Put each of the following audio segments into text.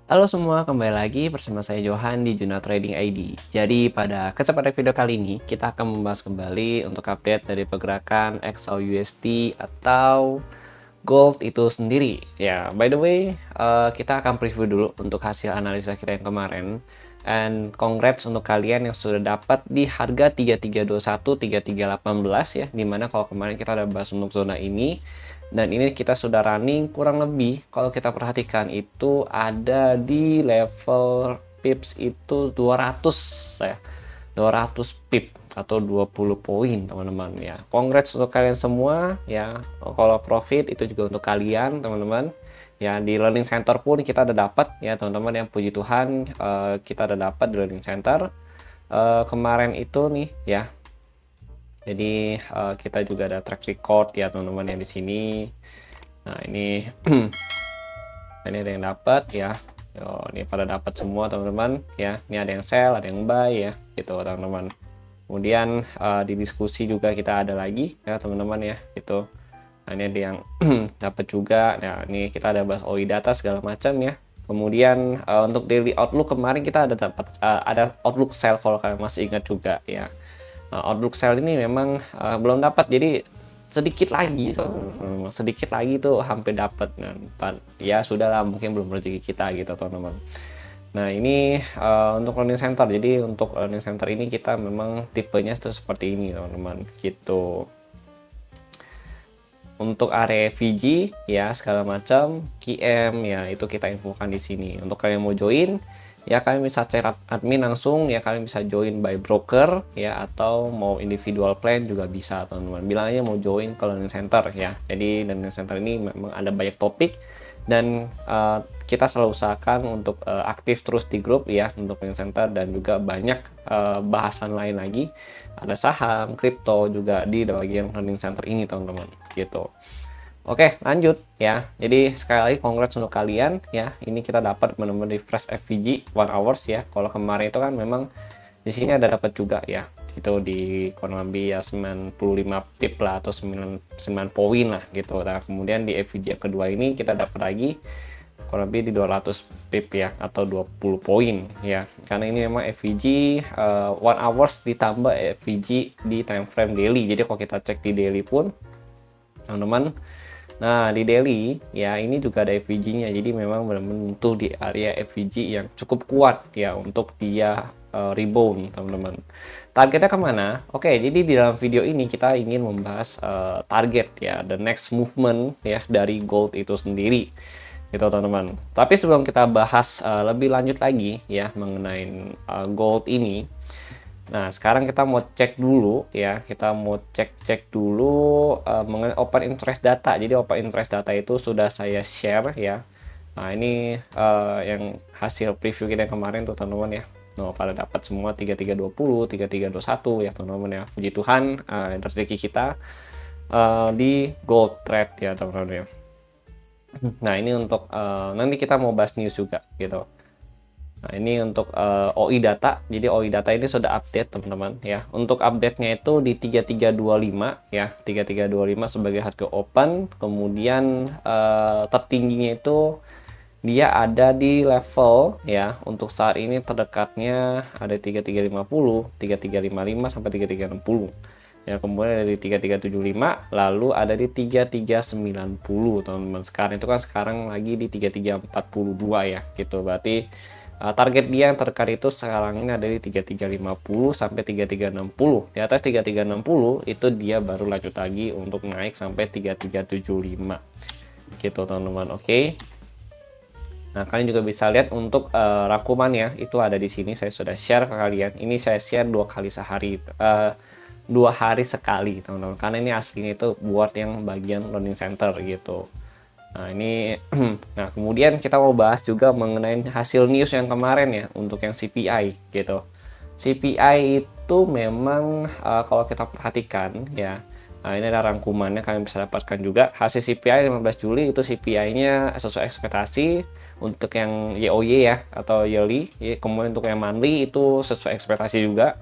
Halo semua, kembali lagi bersama saya Johan di Juna Trading ID. Jadi pada kesempatan video kali ini kita akan membahas kembali untuk update dari pergerakan XAUUSD atau gold itu sendiri. Ya, by the way, kita akan preview dulu untuk hasil analisa kita yang kemarin. And congrats untuk kalian yang sudah dapat di harga 3321, 3318 ya. Dimana kalau kemarin kita udah bahas untuk zona ini. Dan ini kita sudah running kurang lebih kalau kita perhatikan itu ada di level pips itu 200 ya. 200 pip atau 20 poin teman-teman ya. Congrats untuk kalian semua ya. Kalau profit itu juga untuk kalian teman-teman. Ya di learning center pun kita udah dapat ya teman-teman, yang puji Tuhan kita udah dapat di learning center kemarin itu nih ya. Jadi kita juga ada track record ya teman-teman yang di sini. Nah ini ini ada yang dapat ya. Yo, ini pada dapat semua teman-teman ya. Ini ada yang sell, ada yang buy ya gitu teman-teman. Kemudian di diskusi juga kita ada lagi ya teman-teman ya gitu. Nah ini ada yang dapat juga. Nah ini kita ada bahas OI data segala macam ya. Kemudian untuk daily outlook kemarin kita ada dapat ada outlook sell kalau kalian masih ingat juga ya. Outlook sell ini memang belum dapat, jadi sedikit lagi tuh hampir dapat. Nah, ya sudahlah, mungkin belum rezeki kita gitu teman-teman. Nah ini untuk learning center, jadi untuk learning center ini kita memang tipenya tuh seperti ini teman-teman gitu. Untuk area VG ya segala macam, QM ya itu kita infokan di sini. Untuk kalian mau join ya kalian bisa chat admin langsung ya, kalian bisa join by broker ya, atau mau individual plan juga bisa teman-teman. Bilang aja mau join ke learning center ya. Jadi learning center ini memang ada banyak topik dan kita selalu usahakan untuk aktif terus di grup ya untuk learning center, dan juga banyak bahasan lain lagi, ada saham, kripto juga di bagian learning center ini teman-teman gitu. Oke, lanjut ya. Jadi sekali lagi congrats untuk kalian ya. Ini kita dapat benar-benar refresh FVG 1 hours ya. Kalau kemarin itu kan memang di sini ada dapat juga ya. Itu di kurang lebih ya 95 pip lah atau 9 poin lah gitu. Nah, kemudian di FVG yang kedua ini kita dapat lagi kurang lebih di 200 pip ya atau 20 poin ya. Karena ini memang FVG 1 hours ditambah FVG di time frame daily. Jadi kalau kita cek di daily pun teman-teman, nah di daily ya ini juga ada FVG-nya, jadi memang benar-benar menyentuh di area FVG yang cukup kuat ya untuk dia rebound teman-teman. Targetnya kemana? Oke, jadi di dalam video ini kita ingin membahas target ya, the next movement ya dari gold itu sendiri gitu teman-teman. Tapi sebelum kita bahas lebih lanjut lagi ya mengenai gold ini, nah, sekarang kita mau cek dulu ya, kita mau cek dulu mengenai open interest data. Jadi open interest data itu sudah saya share ya. Nah, ini yang hasil preview kita yang kemarin tuh teman-teman ya. Nah, pada dapat semua 3320, 3321 ya teman-teman ya. Puji Tuhan rezeki kita di gold trade ya teman-teman ya. Nah, ini untuk nanti kita mau bahas news juga gitu. Nah, ini untuk OI data. Jadi OI data ini sudah update teman-teman ya. Untuk update-nya itu di 3325 ya. 3325 sebagai harga open. Kemudian tertingginya itu dia ada di level ya. Untuk saat ini terdekatnya ada 3350, 3355 sampai 3360. Ya, kemudian ada di 3375, lalu ada di 3390 teman-teman. Sekarang itu kan sekarang lagi di 3342 ya gitu. Berarti target dia yang terdekat itu sekarang ini ada di 3350 sampai 3360. Di atas 3360 itu dia baru lanjut lagi untuk naik sampai 3375 gitu teman-teman. Oke. Nah, kalian juga bisa lihat untuk rangkumannya itu ada di sini, saya sudah share ke kalian. Ini saya share 2 kali sehari, 2 hari sekali teman-teman, karena ini aslinya itu buat yang bagian learning center gitu. Nah ini nah kemudian kita mau bahas juga mengenai hasil news yang kemarin ya untuk yang CPI gitu. CPI itu memang kalau kita perhatikan ya, nah ini ada rangkumannya, kalian bisa dapatkan juga hasil CPI 15 Juli itu CPI-nya sesuai ekspektasi untuk yang YOY ya atau yearly. Kemudian untuk yang monthly itu sesuai ekspektasi juga.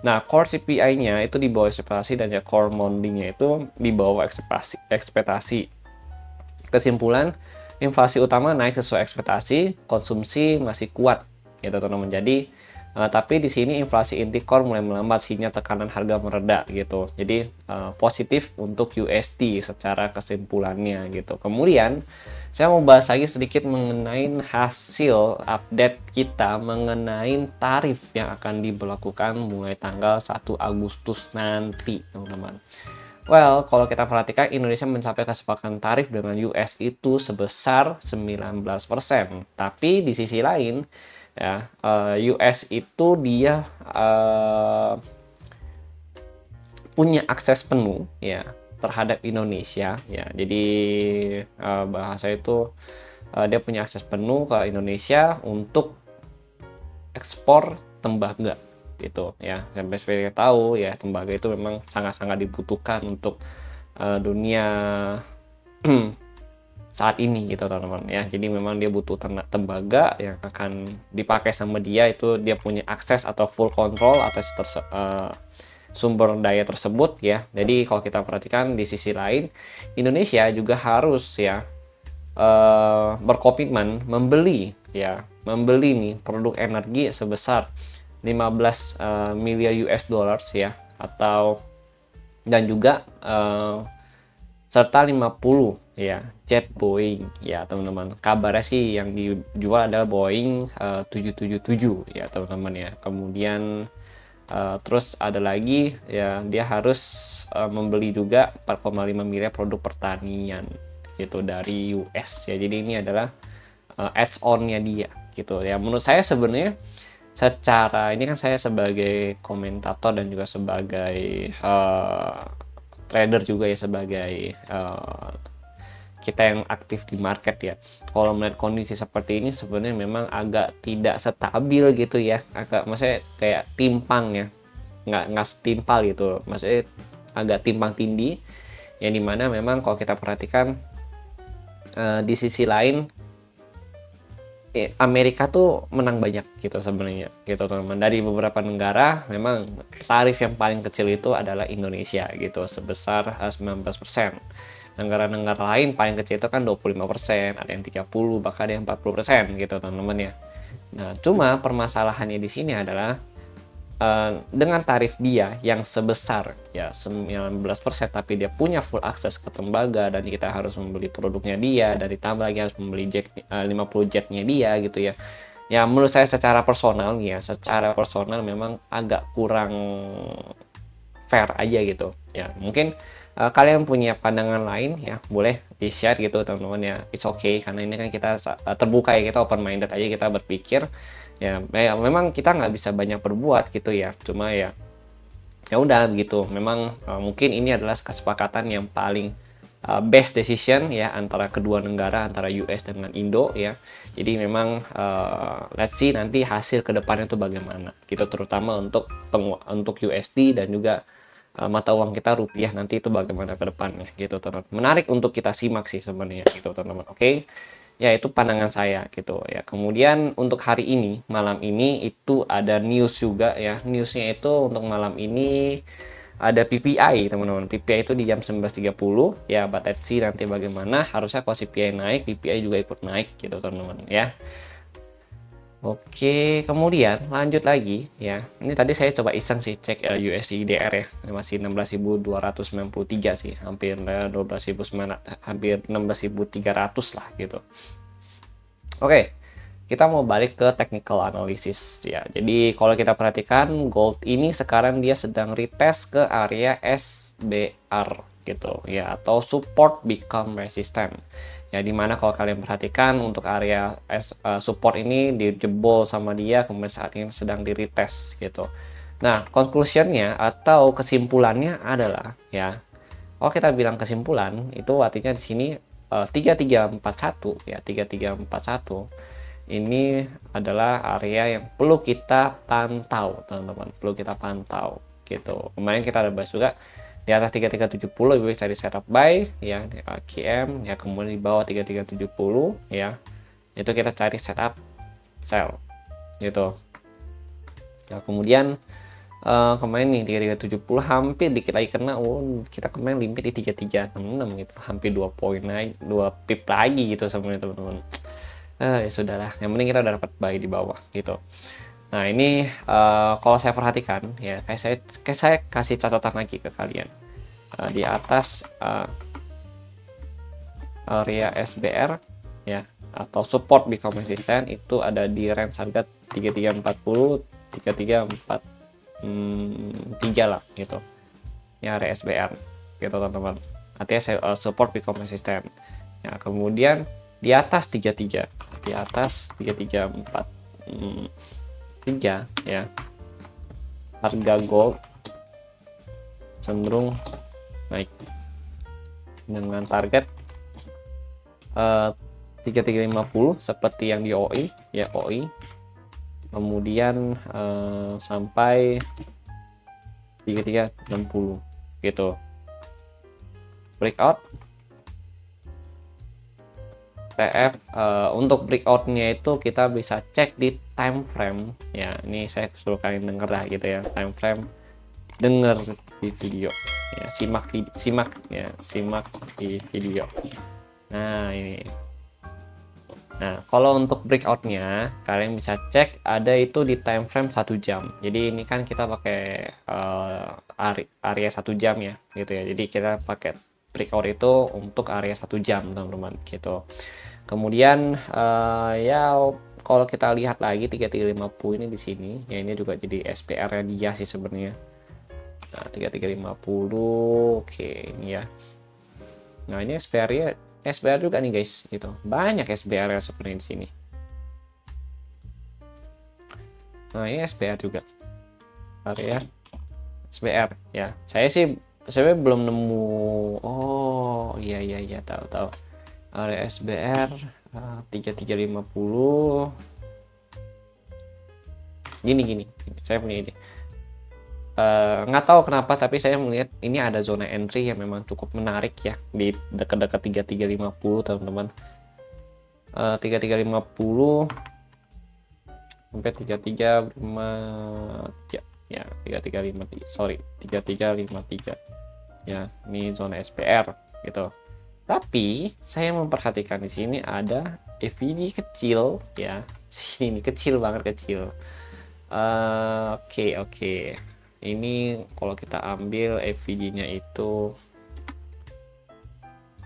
Nah, core CPI-nya itu di bawah ekspektasi, dan ya core monthly-nya itu di bawah ekspektasi. Kesimpulan, inflasi utama naik sesuai ekspektasi, konsumsi masih kuat gitu teman-teman. Jadi tapi di sini inflasi inti core mulai melambat sehingga tekanan harga mereda gitu. Jadi positif untuk USD secara kesimpulannya gitu. Kemudian saya mau bahas lagi sedikit mengenai hasil update kita mengenai tarif yang akan diberlakukan mulai tanggal 1 Agustus nanti, teman-teman. Well, kalau kita perhatikan Indonesia mencapai kesepakatan tarif dengan US itu sebesar 19%. Tapi di sisi lain ya, US itu dia punya akses penuh ya terhadap Indonesia ya. Jadi bahasa itu dia punya akses penuh ke Indonesia untuk ekspor tembaga gitu ya. Sampai seperti kita tahu ya, tembaga itu memang sangat-sangat dibutuhkan untuk dunia saat ini gitu teman-teman ya. Jadi memang dia butuh tembaga yang akan dipakai sama dia, itu dia punya akses atau full control atas sumber daya tersebut ya. Jadi kalau kita perhatikan di sisi lain, Indonesia juga harus ya berkomitmen membeli nih produk energi sebesar 15 miliar US dollars ya, atau dan juga serta 50 ya jet Boeing ya teman-teman. Kabarnya sih yang dijual adalah Boeing 777 ya teman-teman ya. Kemudian terus ada lagi ya, dia harus membeli juga 4,5 miliar produk pertanian gitu dari US ya. Jadi ini adalah add-on-nya dia gitu ya. Menurut saya sebenarnya secara ini kan saya sebagai komentator dan juga sebagai trader juga ya, sebagai kita yang aktif di market ya. Kalau melihat kondisi seperti ini sebenarnya memang agak tidak stabil gitu ya, agak maksudnya kayak timpang ya, nggak setimpal gitu, maksudnya agak timpang tindih yang dimana memang kalau kita perhatikan di sisi lain Amerika tuh menang banyak gitu sebenarnya gitu teman-teman. Dari beberapa negara memang tarif yang paling kecil itu adalah Indonesia gitu sebesar 19%. Negara-negara lain paling kecil itu kan 25%, ada yang 30, bahkan ada yang 40% gitu teman-teman ya. Nah, cuma permasalahannya di sini adalah dengan tarif dia yang sebesar ya 19%, tapi dia punya full akses ke tembaga dan kita harus membeli produknya dia, dan ditambah lagi harus membeli 50 jetnya dia gitu ya. Ya menurut saya secara personal nih ya, secara personal memang agak kurang fair aja gitu ya. Mungkin kalian punya pandangan lain ya, boleh di share gitu teman-teman ya. It's okay, karena ini kan kita terbuka ya, kita open minded aja, kita berpikir ya, memang kita nggak bisa banyak berbuat gitu ya, cuma ya udah gitu. Memang mungkin ini adalah kesepakatan yang paling best decision ya antara kedua negara, antara US dengan Indo ya. Jadi memang let's see nanti hasil ke depannya itu bagaimana gitu, terutama untuk USD dan juga mata uang kita rupiah nanti itu bagaimana ke depannya gitu teman-teman. Menarik untuk kita simak sih sebenarnya gitu teman-teman. Oke. Ya itu pandangan saya gitu ya. Kemudian untuk hari ini, malam ini itu ada news juga ya. Newsnya itu untuk malam ini ada PPI teman-teman. PPI itu di jam 19.30 ya. But let's see nanti bagaimana. Harusnya kalau CPI naik, PPI juga ikut naik gitu teman-teman ya. Oke, kemudian lanjut lagi ya. Ini tadi saya coba iseng sih cek USD IDR ya. Masih 16.293 sih, hampir 12.900, hampir 16.300 lah gitu. Oke, kita mau balik ke technical analysis ya. Jadi kalau kita perhatikan gold ini sekarang dia sedang retest ke area SBR gitu ya, atau support become resistant. Ya, dimana kalau kalian perhatikan untuk area support ini dijebol sama dia, kemudian saat ini sedang di retest gitu. Nah, conclusionnya atau kesimpulannya adalah ya, kalau kita bilang kesimpulan itu artinya di sini 3341 ya, 3341 ini adalah area yang perlu kita pantau teman-teman, perlu kita pantau gitu. Kemarin kita ada bahas juga di atas 3370 lebih baik cari setup buy ya, QM ya, kemudian di bawah 3370 ya itu kita cari setup sell gitu. Nah, kemudian kemarin nih 3370 hampir dikit lagi kena. Kita kemarin limit di 3366 gitu, hampir 2 poin naik, 2 pip lagi gitu sebenarnya teman-teman. Ya sudahlah, yang penting kita udah dapat buy di bawah gitu. Nah ini kalau saya perhatikan ya, kayak saya kasih catatan lagi ke kalian. Di atas area SBR ya, atau support become resistant itu ada di range harga 3340 3343 lah gitu. Ini area SBR gitu teman-teman. Artinya saya support become resistant. Ya, kemudian di atas 33, di atas 3343 ya. Harga gold cenderung naik dengan target 3350 seperti yang di OI ya, OI. Kemudian sampai 3360 gitu. Breakout TF untuk breakoutnya itu kita bisa cek di time frame ya. Ini saya suruh kalian denger lah gitu ya, time frame, denger di video ya, simak di video. Nah ini, nah kalau untuk breakoutnya kalian bisa cek ada itu di time frame 1 jam. Jadi ini kan kita pakai area 1 jam ya gitu ya, jadi kita pakai breakout itu untuk area 1 jam teman-teman gitu. Kemudian ya kalau kita lihat lagi 3350 ini di sini ya, ini juga jadi SPR nya dia sih sebenarnya. Nah 3350 oke ini ya. Nah ini SPR juga nih guys gitu, banyak SPR nya sebenarnya di sini. Nah ini SPR juga, area SPR ya. Saya belum nemu. Oh iya tahu area SBR 3350 gini saya punya ide. Nggak tahu kenapa tapi saya melihat ini ada zona entry yang memang cukup menarik ya di dekat-dekat 3350 teman-teman. 3350 sampai 3353 ya, 3353 sorry 3353 ya, ini zona SPR gitu. Tapi saya memperhatikan di sini ada FVG kecil ya, sini kecil banget, kecil. Oke. Ini kalau kita ambil FVG-nya itu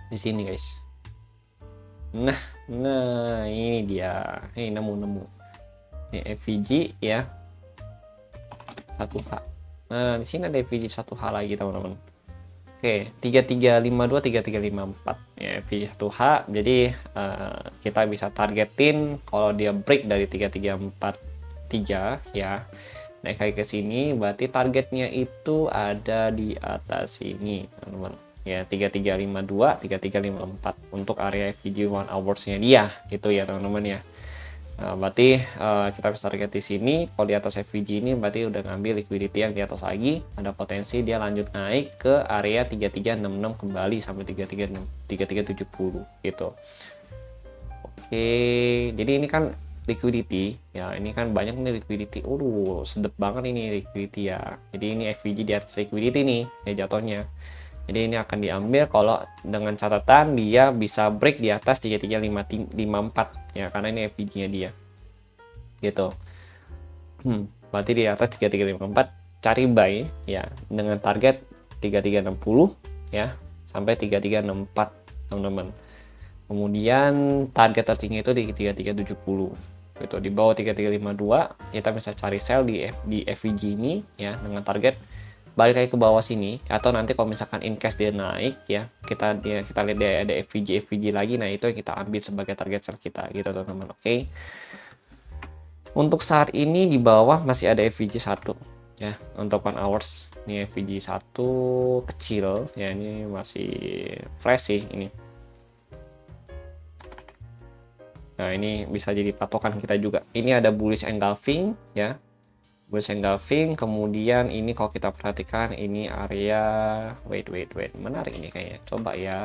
di sini guys. Nah ini dia, ini nemu. Ini FVG ya, 1H. Nah di sini ada FVG 1H lagi teman-teman. Oke, 3352 3354 ya, FVG 1H. Jadi kita bisa targetin kalau dia break dari 3343 ya, naik lagi ke sini, berarti targetnya itu ada di atas sini teman-teman ya, 3352 3354 untuk area FVG 1 hours-nya dia gitu ya teman-teman ya. Nah, berarti kita bisa target di sini. Kalau di atas FVG ini berarti udah ngambil liquidity yang di atas lagi, ada potensi dia lanjut naik ke area 3366 kembali sampai 3370 gitu. Oke, jadi ini kan liquidity ya, ini kan banyak nih liquidity. Sedep banget ini liquidity ya. Jadi ini FVG di atas liquidity nih ya jatuhnya. Jadi ini akan diambil kalau dengan catatan dia bisa break di atas 3354 ya, karena ini FVG-nya dia gitu. Berarti di atas 3354 cari buy ya dengan target 3360 ya sampai 3364 teman-teman. Kemudian target tertinggi itu di 3370 gitu. Di bawah 3352 kita bisa cari sell di FVG ini ya dengan target balik lagi ke bawah sini, atau nanti kalau misalkan in case dia naik ya, kita lihat dia ada FVG lagi, nah itu yang kita ambil sebagai target sell kita gitu teman-teman. Oke. Untuk saat ini di bawah masih ada FVG 1 ya untuk 1 hours. Ini FVG 1 kecil ya, ini masih fresh sih ini. Nah ini bisa jadi patokan kita juga. Ini ada bullish engulfing ya, bullish engulfing. Kemudian ini kalau kita perhatikan ini area wait menarik ini kayaknya, coba ya.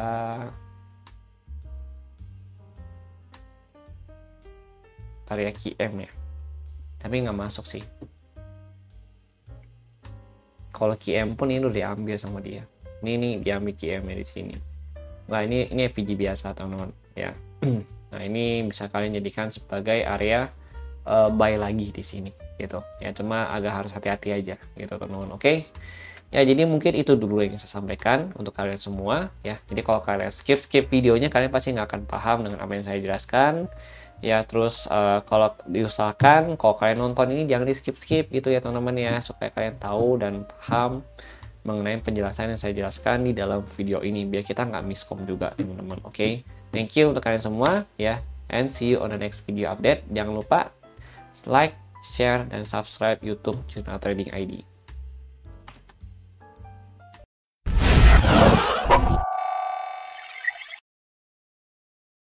Area QM ya, tapi nggak masuk sih. kalau QM pun ini udah diambil sama dia. Ini nih diambil QM-nya di sini. Nah, ini FPG biasa teman-teman ya. Nah, ini bisa kalian jadikan sebagai area buy lagi di sini gitu ya, cuma agak harus hati-hati aja gitu teman-teman. Oke ya, jadi mungkin itu dulu yang saya sampaikan untuk kalian semua ya. Jadi kalau kalian skip videonya, kalian pasti nggak akan paham dengan apa yang saya jelaskan ya. Terus kalau diusahakan kalau kalian nonton ini jangan di skip gitu ya teman-teman ya, supaya kalian tahu dan paham mengenai penjelasan yang saya jelaskan di dalam video ini, biar kita nggak miskom juga teman-teman. Oke, thank you untuk kalian semua ya, and see you on the next video update. Jangan lupa like, share, dan subscribe YouTube Junal Trading ID.